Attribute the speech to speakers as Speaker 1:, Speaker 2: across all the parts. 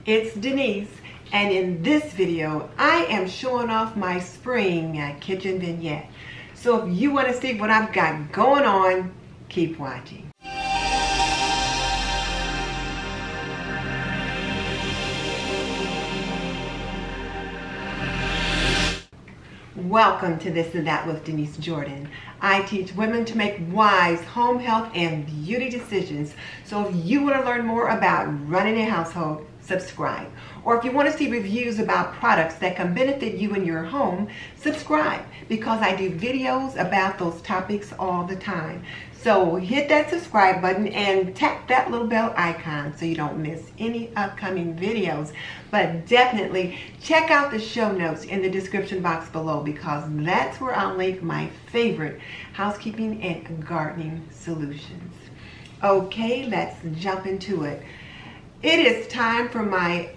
Speaker 1: it's Denise, and in this video I am showing off my spring kitchen vignette. So if you want to see what I've got going on, keep watching. Welcome to This and That with Denise Jordan. I teach women to make wise home health and beauty decisions. So if you want to learn more about running a household, subscribe. Or if you want to see reviews about products that can benefit you in your home, subscribe, because I do videos about those topics all the time. So hit that subscribe button and tap that little bell icon so you don't miss any upcoming videos. But definitely check out the show notes in the description box below, because that's where I'll link my favorite housekeeping and gardening solutions. Okay, let's jump into it. It is time for my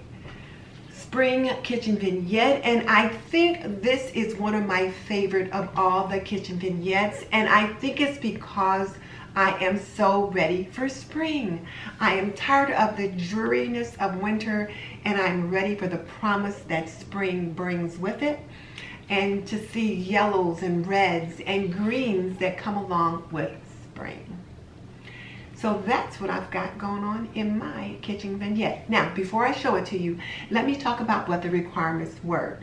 Speaker 1: spring kitchen vignette, and I think this is one of my favorite of all the kitchen vignettes, and I think it's because I am so ready for spring. I am tired of the dreariness of winter, and I'm ready for the promise that spring brings with it, and to see yellows and reds and greens that come along with spring. So that's what I've got going on in my kitchen vignette. Now, before I show it to you, let me talk about what the requirements were.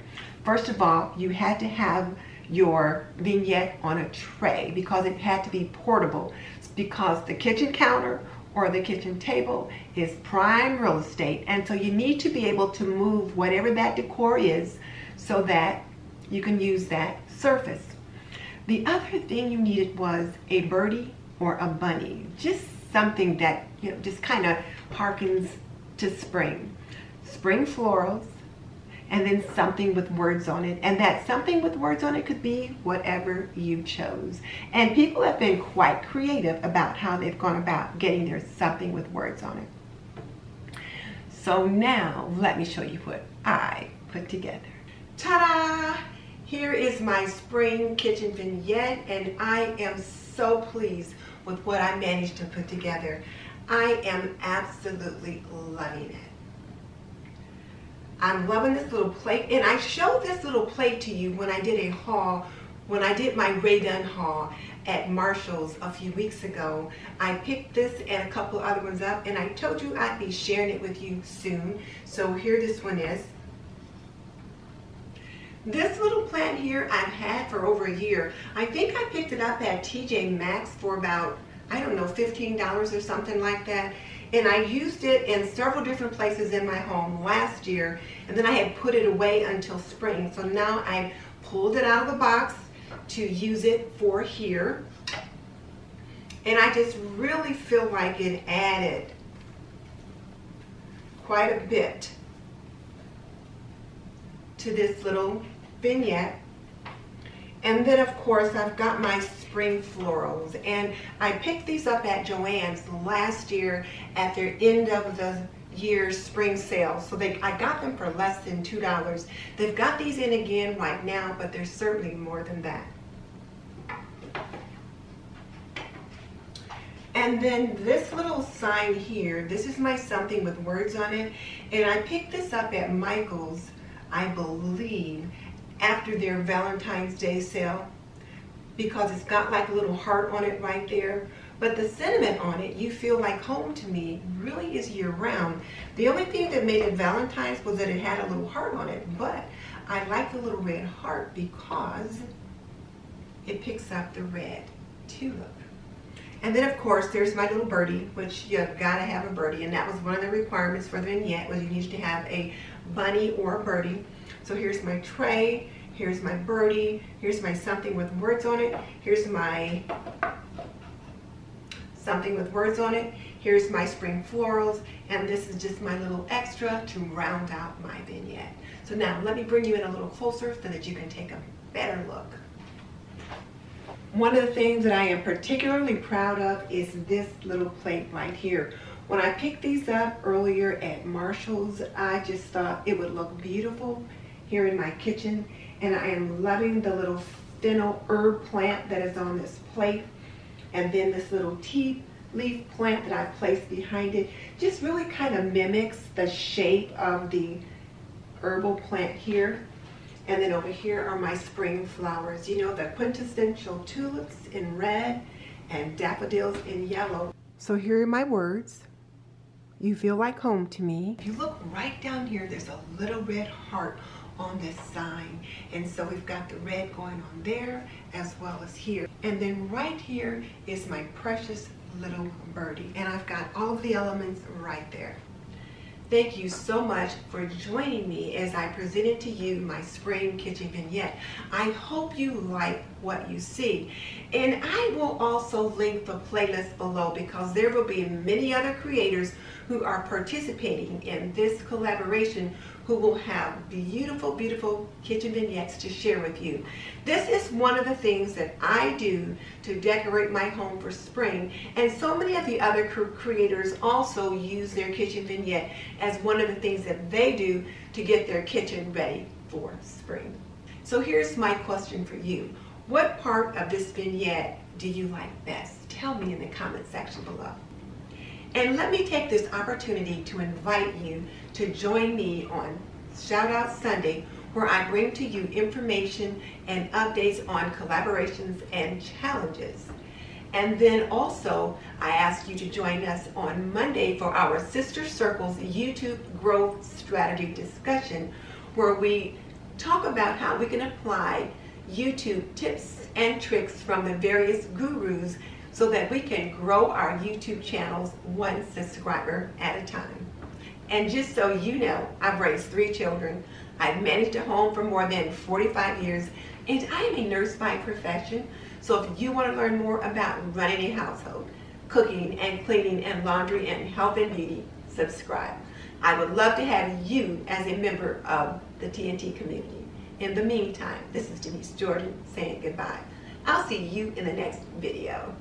Speaker 1: First of all, you had to have your vignette on a tray because it had to be portable, because the kitchen counter or the kitchen table is prime real estate, and so you need to be able to move whatever that decor is so that you can use that surface. The other thing you needed was a birdie or a bunny, just something that, you know, just kind of harkens to spring. Spring florals, and then something with words on it. And that something with words on it could be whatever you chose. And people have been quite creative about how they've gone about getting their something with words on it. So now let me show you what I put together. Ta-da! Here is my spring kitchen vignette, and I am so pleased with what I managed to put together. I am absolutely loving it. I'm loving this little plate, and I showed this little plate to you when I did a haul, when I did my Ray Dunn haul at Marshall's a few weeks ago. I picked this and a couple other ones up, and I told you I'd be sharing it with you soon. So here this one is. This little plant here I've had for over a year. I think I picked it up at TJ Maxx for about, I don't know, $15 or something like that. And I used it in several different places in my home last year, and then I had put it away until spring. So now I pulled it out of the box to use it for here. And I just really feel like it added quite a bit to this little vignette. And then of course I've got my spring florals, and I picked these up at Joann's last year at their end of the year spring sale. So I got them for less than $2. They've got these in again right now, but there's certainly more than that. And then this little sign here, this is my something with words on it, and I picked this up at Michael's, I believe, after their Valentine's Day sale, because it's got like a little heart on it right there. But the sentiment on it, "You feel like home to me," really is year round. The only thing that made it Valentine's was that it had a little heart on it, but I like the little red heart because it picks up the red tulip. And then of course there's my little birdie, which you've got to have a birdie, and that was one of the requirements for the vignette, was you needed to have a bunny or a birdie. So here's my tray, here's my birdie, here's my something with words on it, here's my something with words on it, here's my spring florals, and this is just my little extra to round out my vignette. So now let me bring you in a little closer so that you can take a better look. One of the things that I am particularly proud of is this little plate right here. When I picked these up earlier at Marshall's, I just thought it would look beautiful here in my kitchen, and I am loving the little fennel herb plant that is on this plate, and then this little tea leaf plant that I placed behind it just really kind of mimics the shape of the herbal plant here. And then over here are my spring flowers. You know, the quintessential tulips in red and daffodils in yellow. So here are my words. You feel like home to me. If you look right down here, there's a little red heart on this sign. And so we've got the red going on there as well as here. And then right here is my precious little birdie. And I've got all of the elements right there. Thank you so much for joining me as I presented to you my Spring Kitchen Vignette. I hope you like what you see. And I will also link the playlist below because there will be many other creators who are participating in this collaboration who will have beautiful, beautiful kitchen vignettes to share with you. This is one of the things that I do to decorate my home for spring, and so many of the other creators also use their kitchen vignette as one of the things that they do to get their kitchen ready for spring. So here's my question for you. What part of this vignette do you like best? Tell me in the comment section below. And let me take this opportunity to invite you to join me on Shout Out Sunday, where I bring to you information and updates on collaborations and challenges. And then also, I ask you to join us on Monday for our Sister Circles YouTube Growth Strategy discussion, where we talk about how we can apply YouTube tips and tricks from the various gurus so that we can grow our YouTube channels one subscriber at a time. And just so you know, I've raised 3 children. I've managed a home for more than 45 years, and I am a nurse by profession. So if you want to learn more about running a household, cooking and cleaning and laundry and health and beauty, subscribe. I would love to have you as a member of the TNT community. In the meantime, this is Denise Jordan saying goodbye. I'll see you in the next video.